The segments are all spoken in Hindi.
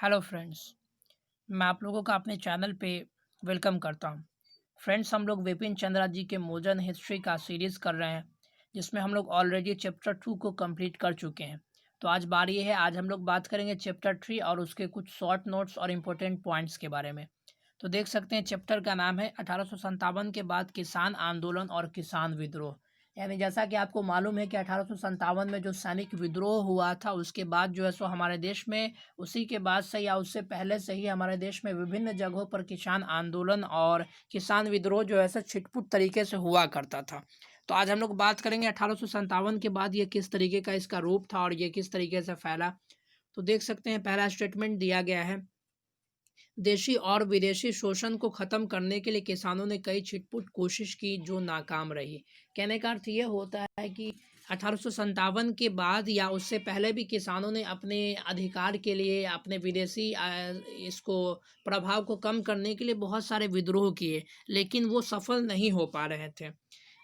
Hello friends. मैं आप लोगों का अपने चैनल पे वेलकम करता हूँ। फ्रेंड्स, हम लोग विपिन चंद्रा जी के मॉडर्न हिस्ट्री का सीरीज़ कर रहे हैं, जिसमें हम लोग ऑलरेडी चैप्टर 2 को कंप्लीट कर चुके हैं। तो आज बारी है, आज हम लोग बात करेंगे चैप्टर 3 और उसके कुछ शॉर्ट नोट्स और इम्पोर्टेंट पॉइंट्स के बारे में। तो देख सकते हैं चैप्टर का नाम है 1857 के बाद किसान आंदोलन और किसान विद्रोह। यानी जैसा कि आपको मालूम है कि 1857 में जो सैनिक विद्रोह हुआ था, उसके बाद जो है सो हमारे देश में उसी के बाद से या उससे पहले से ही हमारे देश में विभिन्न जगहों पर किसान आंदोलन और किसान विद्रोह जो है सो छिटपुट तरीके से हुआ करता था। तो आज हम लोग बात करेंगे 1857 के बाद ये किस तरीके का इसका रूप था और ये किस तरीके से फैला। तो देख सकते हैं पहला स्टेटमेंट दिया गया है, देशी और विदेशी शोषण को खत्म करने के लिए किसानों ने कई छिटपुट कोशिश की जो नाकाम रही। कहने का अर्थ ये होता है कि 1857 के बाद या उससे पहले भी किसानों ने अपने अधिकार के लिए अपने विदेशी इसको प्रभाव को कम करने के लिए बहुत सारे विद्रोह किए, लेकिन वो सफल नहीं हो पा रहे थे।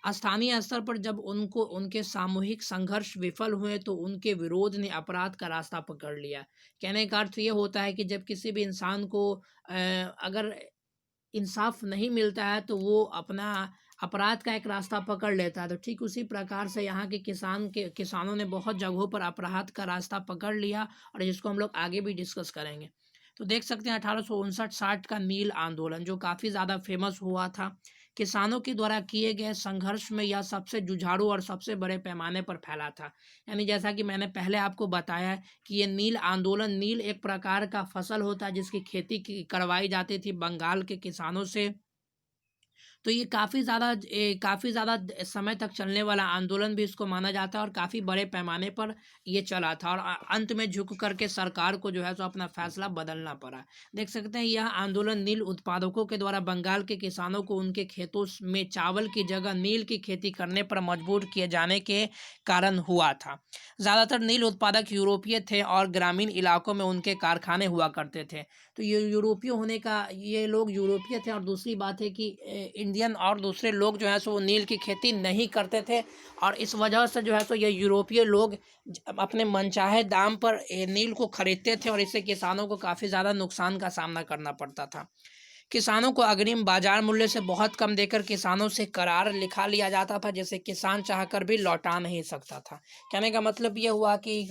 स्थानीय स्तर पर जब उनको उनके सामूहिक संघर्ष विफल हुए तो उनके विरोध ने अपराध का रास्ता पकड़ लिया। कहने का अर्थ ये होता है कि जब किसी भी इंसान को अगर इंसाफ नहीं मिलता है तो वो अपना अपराध का एक रास्ता पकड़ लेता है। तो ठीक उसी प्रकार से यहाँ के किसानों ने बहुत जगहों पर अपराध का रास्ता पकड़ लिया और जिसको हम लोग आगे भी डिस्कस करेंगे। तो देख सकते हैं 1859-60 का नील आंदोलन जो काफ़ी ज़्यादा फेमस हुआ था। किसानों के द्वारा किए गए संघर्ष में यह सबसे जुझारू और सबसे बड़े पैमाने पर फैला था। यानी जैसा कि मैंने पहले आपको बताया कि ये नील आंदोलन, नील एक प्रकार का फसल होता है जिसकी खेती की करवाई जाती थी बंगाल के किसानों से। तो ये काफ़ी ज़्यादा समय तक चलने वाला आंदोलन भी इसको माना जाता है और काफ़ी बड़े पैमाने पर ये चला था और अंत में झुक करके सरकार को जो है सो अपना फैसला बदलना पड़ा। देख सकते हैं यह आंदोलन नील उत्पादकों के द्वारा बंगाल के किसानों को उनके खेतों में चावल की जगह नील की खेती करने पर मजबूर किए जाने के कारण हुआ था। ज़्यादातर नील उत्पादक यूरोपीय थे और ग्रामीण इलाकों में उनके कारखाने हुआ करते थे। तो ये लोग यूरोपीय थे और दूसरी बात है कि इंडियन और दूसरे लोग जो है सो वो नील की खेती नहीं करते थे और इस वजह से जो है सो ये यूरोपीय लोग अपने मनचाहे दाम पर नील को खरीदते थे और इससे किसानों को काफ़ी ज़्यादा नुकसान का सामना करना पड़ता था। किसानों को अग्रिम बाजार मूल्य से बहुत कम देकर किसानों से करार लिखा लिया जाता था, जिसे किसान चाहकर भी लौटा नहीं सकता था। कहने का मतलब ये हुआ कि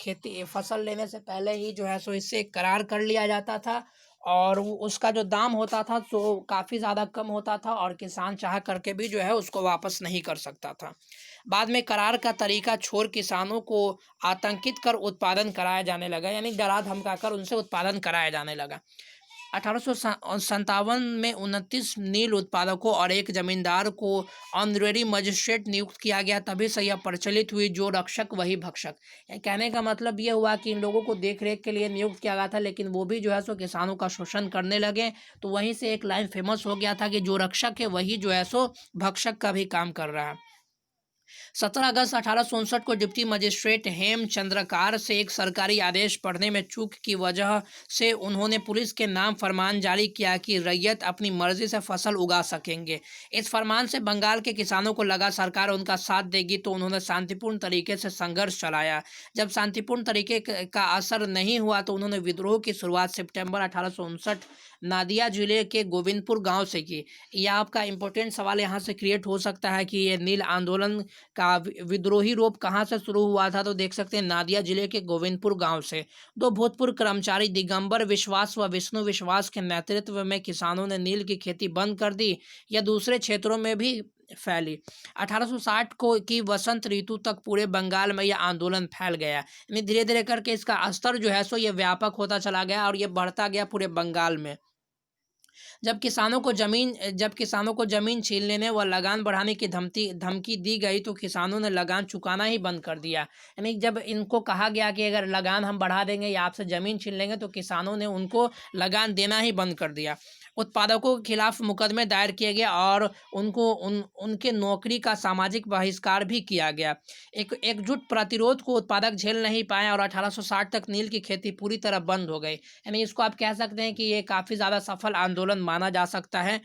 खेती फसल लेने से पहले ही जो है सो इससे करार कर लिया जाता था और उसका जो दाम होता था तो काफ़ी ज़्यादा कम होता था और किसान चाह करके भी जो है उसको वापस नहीं कर सकता था। बाद में करार का तरीका छोड़ किसानों को आतंकित कर उत्पादन कराया जाने लगा, यानी डरा धमकाकर उनसे उत्पादन कराया जाने लगा। 1857 में 29 नील उत्पादकों और एक जमींदार को ऑनरेरी मजिस्ट्रेट नियुक्त किया गया। तभी से यह प्रचलित हुई, जो रक्षक वही भक्षक। कहने का मतलब ये हुआ कि इन लोगों को देख रेख के लिए नियुक्त किया गया था, लेकिन वो भी जो है सो किसानों का शोषण करने लगे। तो वहीं से एक लाइन फेमस हो गया था कि जो रक्षक है वही जो है सो भक्षक का भी काम कर रहा है। 17 अगस्त 1859 को डिप्टी मजिस्ट्रेट हेम चंद्रकार से एक सरकारी आदेश पढ़ने में चूक की वजह से उन्होंने पुलिस के नाम फरमान जारी किया कि रैयत अपनी मर्जी से फसल उगा सकेंगे। इस फरमान से बंगाल के किसानों को लगा सरकार उनका साथ देगी, तो उन्होंने शांतिपूर्ण तरीके से संघर्ष चलाया। जब शांतिपूर्ण तरीके का असर नहीं हुआ तो उन्होंने विद्रोह की शुरुआत सितंबर 1859 नादिया जिले के गोविंदपुर गांव से की। यह आपका इंपॉर्टेंट सवाल यहाँ से क्रिएट हो सकता है कि ये नील आंदोलन का विद्रोही रूप कहाँ से शुरू हुआ था। तो देख सकते हैं नादिया जिले के गोविंदपुर गांव से। दो भूतपूर्व कर्मचारी दिगंबर विश्वास व विष्णु विश्वास के नेतृत्व में किसानों ने नील की खेती बंद कर दी। यह दूसरे क्षेत्रों में भी फैली। 1860 की वसंत ऋतु तक पूरे बंगाल में यह आंदोलन फैल गया। यानी धीरे धीरे करके इसका स्तर जो है सो ये व्यापक होता चला गया और ये बढ़ता गया पूरे बंगाल में। जब किसानों को जमीन छीन लेने व लगान बढ़ाने की धमकी दी गई तो किसानों ने लगान चुकाना ही बंद कर दिया। यानी जब इनको कहा गया कि अगर लगान हम बढ़ा देंगे या आपसे ज़मीन छीन लेंगे, तो किसानों ने उनको लगान देना ही बंद कर दिया। उत्पादकों के खिलाफ मुकदमे दायर किए गए और उनके नौकरी का सामाजिक बहिष्कार भी किया गया। एक एकजुट प्रतिरोध को उत्पादक झेल नहीं पाए और 1860 तक नील की खेती पूरी तरह बंद हो गई। यानी इसको आप कह सकते हैं कि ये काफ़ी ज़्यादा सफल आंदोलन माना जा सकता है।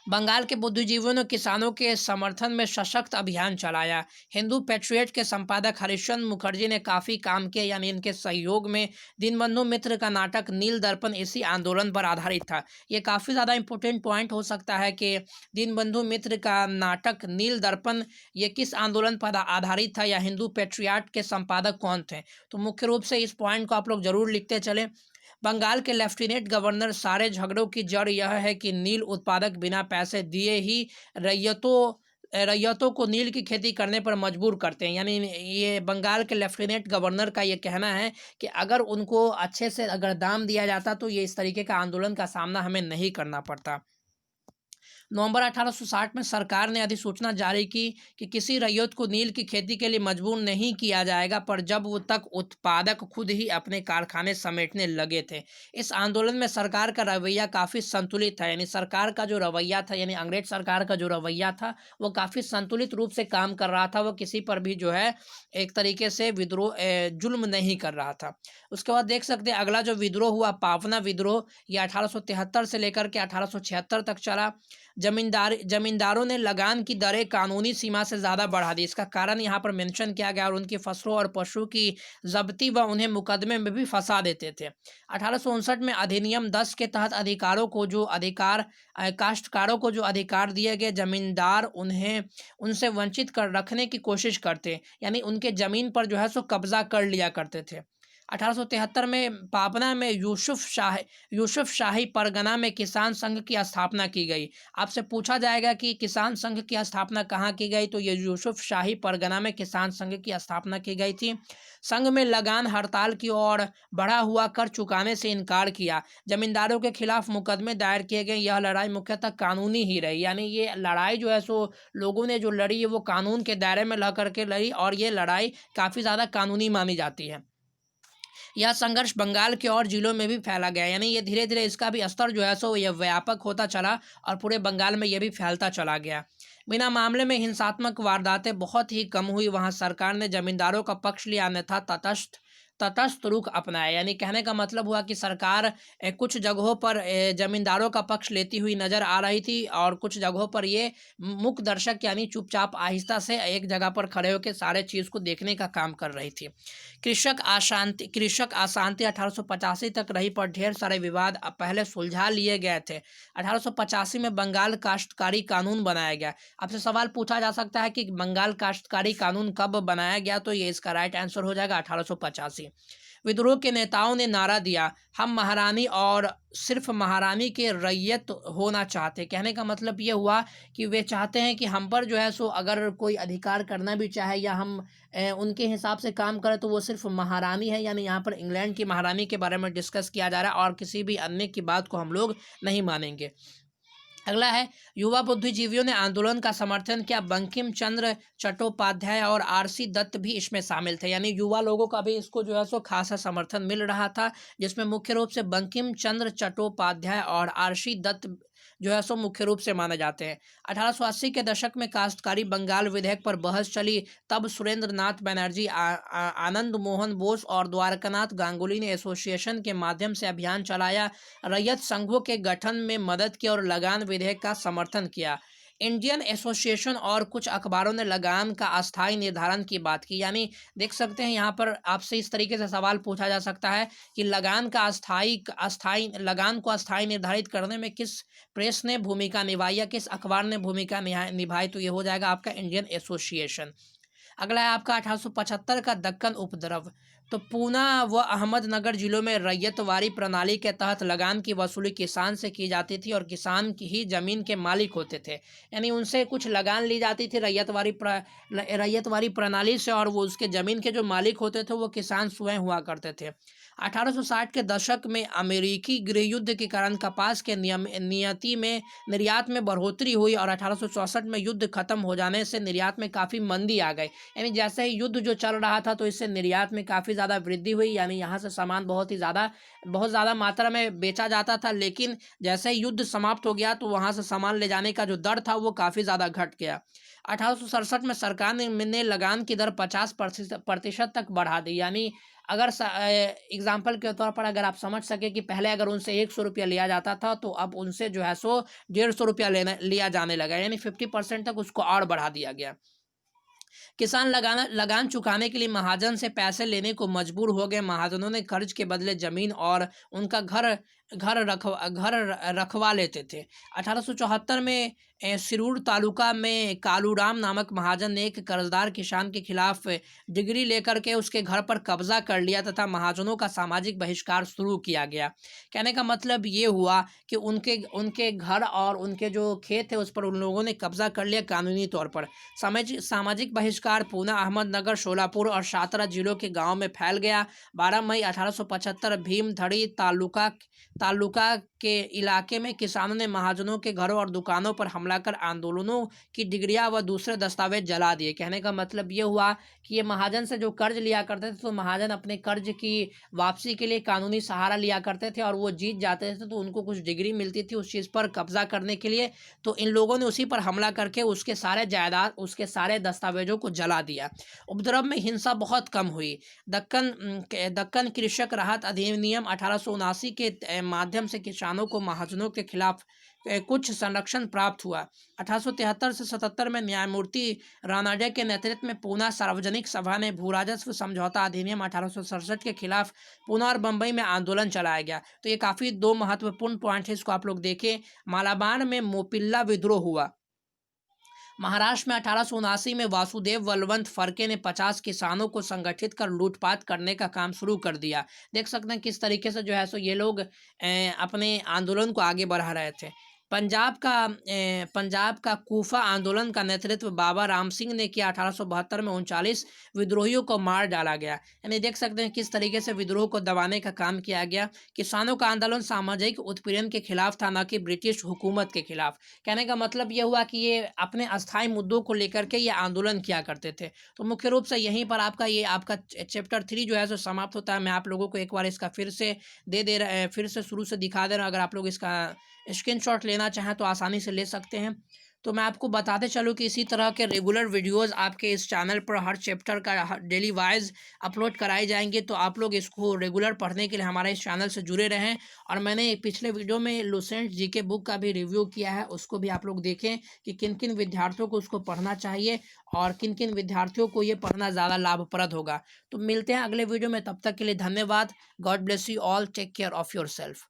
बंगाल के बुद्धिजीवियों ने किसानों के समर्थन में सशक्त अभियान चलाया। हिंदू पेट्रियट के संपादक हरिश्चंद्र मुखर्जी ने काफ़ी काम किया, यानी इनके सहयोग में दीनबंधु मित्र का नाटक नील दर्पण इसी आंदोलन पर आधारित था। ये काफ़ी ज़्यादा इंपॉर्टेंट पॉइंट हो सकता है कि दीनबंधु मित्र का नाटक नील दर्पण ये किस आंदोलन पर आधारित था या हिंदू पेट्रियाट के संपादक कौन थे। तो मुख्य रूप से इस पॉइंट को आप लोग जरूर लिखते चले। बंगाल के लेफ्टिनेंट गवर्नर सारे झगड़ों की जड़ यह है कि नील उत्पादक बिना पैसे दिए ही रैयतों को नील की खेती करने पर मजबूर करते हैं। यानी ये बंगाल के लेफ्टिनेंट गवर्नर का ये कहना है कि अगर उनको अच्छे से अगर दाम दिया जाता तो ये इस तरीके का आंदोलन का सामना हमें नहीं करना पड़ता। नवंबर 1860 में सरकार ने अधिसूचना जारी की कि किसी रैयत को नील की खेती के लिए मजबूर नहीं किया जाएगा, पर जब वो तक उत्पादक खुद ही अपने कारखाने समेटने लगे थे। इस आंदोलन में सरकार का रवैया काफ़ी संतुलित था, यानी सरकार का जो रवैया था, यानी अंग्रेज सरकार का जो रवैया था वो काफ़ी संतुलित रूप से काम कर रहा था। वो किसी पर भी जो है एक तरीके से विद्रोह जुल्म नहीं कर रहा था। उसके बाद देख सकते हैं अगला जो विद्रोह हुआ पावना विद्रोह, ये 1873 से लेकर के 1876 तक चला। जमींदारों ने लगान की दरें कानूनी सीमा से ज़्यादा बढ़ा दी। इसका कारण यहाँ पर मेंशन किया गया और उनकी फसलों और पशु की जब्ती व उन्हें मुकदमे में भी फंसा देते थे। 1859 में अधिनियम 10 के तहत काश्तकारों को जो अधिकार दिए गए, जमींदार उन्हें उनसे वंचित कर रखने की कोशिश करते, यानी उनके ज़मीन पर जो है सो कब्जा कर लिया करते थे। 1873 में पाबना में यूसुफ शाही परगना में किसान संघ की स्थापना की गई। आपसे पूछा जाएगा कि किसान संघ की स्थापना कहाँ की गई, तो ये यूसुफ शाही परगना में किसान संघ की स्थापना की गई थी। संघ में लगान हड़ताल की और बढ़ा हुआ कर चुकाने से इनकार किया। जमींदारों के खिलाफ मुकदमे दायर किए गए। यह लड़ाई मुख्यतः कानूनी ही रही, यानी ये लड़ाई जो है सो लोगों ने जो लड़ी है वो कानून के दायरे में रह करके लड़ी और ये लड़ाई काफ़ी ज़्यादा कानूनी मानी जाती है। यह संघर्ष बंगाल के और जिलों में भी फैला गया, यानी ये धीरे धीरे इसका भी स्तर जो है सो यह व्यापक होता चला और पूरे बंगाल में यह भी फैलता चला गया। बिना मामले में हिंसात्मक वारदातें बहुत ही कम हुई। वहाँ सरकार ने जमींदारों का पक्ष लिया, अन्यथा तटस्थ रुख अपनाया। यानी कहने का मतलब हुआ कि सरकार कुछ जगहों पर जमींदारों का पक्ष लेती हुई नजर आ रही थी और कुछ जगहों पर ये मूक दर्शक यानी चुपचाप आहिस्ता से एक जगह पर खड़े होकर सारे चीज़ को देखने का काम कर रही थी। कृषक अशांति 1885 तक रही, पर ढेर सारे विवाद पहले सुलझा लिए गए थे। 1885 में बंगाल काश्तकारी कानून बनाया गया। आपसे सवाल पूछा जा सकता है कि बंगाल काश्तकारी कानून कब बनाया गया, तो ये इसका राइट आंसर हो जाएगा 1885। विद्रोह के नेताओं ने नारा दिया, हम महारानी और सिर्फ महारानी के रैयत होना चाहते। कहने का मतलब ये हुआ कि वे चाहते हैं कि हम पर जो है सो अगर कोई अधिकार करना भी चाहे या हम उनके हिसाब से काम करें तो वो सिर्फ महारानी है। यानी यहाँ पर इंग्लैंड की महारानी के बारे में डिस्कस किया जा रहा है और किसी भी अन्य की बात को हम लोग नहीं मानेंगे। अगला है युवा बुद्धिजीवियों ने आंदोलन का समर्थन किया। बंकिम चंद्र चट्टोपाध्याय और आरसी दत्त भी इसमें शामिल थे, यानी युवा लोगों का भी इसको जो है सो खासा समर्थन मिल रहा था, जिसमें मुख्य रूप से बंकिम चंद्र चट्टोपाध्याय और आरसी दत्त जो है सो मुख्य रूप से माने जाते हैं। 1880 के दशक में काश्तकारी बंगाल विधेयक पर बहस चली। तब सुरेंद्र नाथ बनर्जी, आनंद मोहन बोस और द्वारकानाथ गांगुली ने एसोसिएशन के माध्यम से अभियान चलाया, रैयत संघों के गठन में मदद की और लगान विधेयक का समर्थन किया। इंडियन एसोसिएशन और कुछ अखबारों ने लगान का अस्थायी निर्धारण की बात की। यानी देख सकते हैं यहाँ पर आपसे इस तरीके से सवाल पूछा जा सकता है कि लगान को अस्थायी निर्धारित करने में किस प्रेस ने भूमिका निभाई या किस अखबार ने भूमिका निभाई, तो ये हो जाएगा आपका इंडियन एसोसिएशन। अगला है आपका 1875 का दक्कन उपद्रव। तो पूना व अहमदनगर जिलों में रैयतवारी प्रणाली के तहत लगान की वसूली किसान से की जाती थी और किसान की ही जमीन के मालिक होते थे। यानी उनसे कुछ लगान ली जाती थी रैयतवारी प्रणाली से और वो उसके ज़मीन के जो मालिक होते थे वो किसान स्वयं हुआ करते थे। 1860 के दशक में अमेरिकी गृह युद्ध के कारण कपास के निर्यात में बढ़ोतरी हुई और 1864 में युद्ध खत्म हो जाने से निर्यात में काफ़ी मंदी आ गई। यानी जैसे ही युद्ध जो चल रहा था तो इससे निर्यात में काफ़ी ज़्यादा वृद्धि हुई, यानी यहाँ से सामान बहुत ज़्यादा मात्रा में बेचा जाता था। लेकिन जैसे ही युद्ध समाप्त हो गया तो वहाँ से सामान ले जाने का जो दर था वो काफ़ी ज़्यादा घट गया। 1867 में सरकार ने लगान की दर 50% तक बढ़ा दी। यानी अगर एग्जाम्पल के तौर पर अगर आप समझ सके कि पहले अगर उनसे 100 रुपया लिया जाता था तो अब उनसे जो है सो 150 रुपया लिया जाने लगा, यानी 50% तक उसको और बढ़ा दिया गया। किसान लगान चुकाने के लिए महाजन से पैसे लेने को मजबूर हो गए। महाजनों ने कर्ज के बदले जमीन और उनका घर रखवा लेते थे। 1874 में सिरूर तालुका में कालूराम नामक महाजन ने एक कर्जदार किसान के खिलाफ डिग्री लेकर के उसके घर पर कब्जा कर लिया तथा महाजनों का सामाजिक बहिष्कार शुरू किया गया। कहने का मतलब ये हुआ कि उनके उनके घर और उनके जो खेत है उस पर उन लोगों ने कब्जा कर लिया कानूनी तौर पर। सामाजिक बहिष्कार पूना, अहमदनगर, शोलापुर और शातरा जिलों के गांव में फैल गया। 12 मई 1875 भीमथड़ी तालुका के इलाके में किसानों ने महाजनों के घरों और दुकानों पर हमला कर आंदोलनों की डिग्रियां व दूसरे दस्तावेज जला दिए। कहने का मतलब ये हुआ कि ये महाजन से जो कर्ज लिया करते थे तो महाजन अपने कर्ज की वापसी के लिए कानूनी सहारा लिया करते थे और वो जीत जाते थे तो उनको कुछ डिग्री मिलती थी उस चीज़ पर कब्जा करने के लिए। तो इन लोगों ने उसी पर हमला करके उसके सारे जायदाद, उसके सारे दस्तावेजों को जला दिया। उपद्रव में हिंसा बहुत कम हुई। दक्कन कृषक राहत अधिनियम 1879 के माध्यम से किसानों को महाजनों के खिलाफ कुछ संरक्षण प्राप्त हुआ। 1873 से 77 में न्यायमूर्ति रानाडे के नेतृत्व में पूना सार्वजनिक सभा ने भू राजस्व समझौता अधिनियम 1867 के खिलाफ पूना और बम्बई में आंदोलन चलाया गया। तो ये काफ़ी दो महत्वपूर्ण पॉइंट है, इसको आप लोग देखें। मालाबार में मोपिल्ला विद्रोह हुआ। महाराष्ट्र में 1879 में वासुदेव बलवंत फरके ने 50 किसानों को संगठित कर लूटपाट करने का काम शुरू कर दिया। देख सकते हैं किस तरीके से जो है सो ये लोग अपने आंदोलन को आगे बढ़ा रहे थे। पंजाब का कूफा आंदोलन का नेतृत्व बाबा राम सिंह ने किया। 1872 में 39 विद्रोहियों को मार डाला गया। यानी देख सकते हैं किस तरीके से विद्रोह को दबाने का काम किया गया। किसानों का आंदोलन सामाजिक उत्पीड़न के खिलाफ था, न कि ब्रिटिश हुकूमत के खिलाफ। कहने का मतलब ये हुआ कि ये अपने अस्थायी मुद्दों को लेकर के ये आंदोलन किया करते थे। तो मुख्य रूप से यहीं पर आपका चैप्टर 3 जो है सो समाप्त होता है। मैं आप लोगों को एक बार इसका फिर से शुरू से दिखा दे रहा हूँ। अगर आप लोग इसका स्क्रीनशॉट लेना चाहें तो आसानी से ले सकते हैं। तो मैं आपको बताते चलूँ कि इसी तरह के रेगुलर वीडियोस आपके इस चैनल पर हर चैप्टर का डेली वाइज अपलोड कराए जाएंगे। तो आप लोग इसको रेगुलर पढ़ने के लिए हमारे इस चैनल से जुड़े रहें। और मैंने पिछले वीडियो में लुसेंट जीके बुक का भी रिव्यू किया है, उसको भी आप लोग देखें कि किन किन विद्यार्थियों को उसको पढ़ना चाहिए और किन किन विद्यार्थियों को ये पढ़ना ज़्यादा लाभप्रद होगा। तो मिलते हैं अगले वीडियो में, तब तक के लिए धन्यवाद। God bless you all, take care of your self.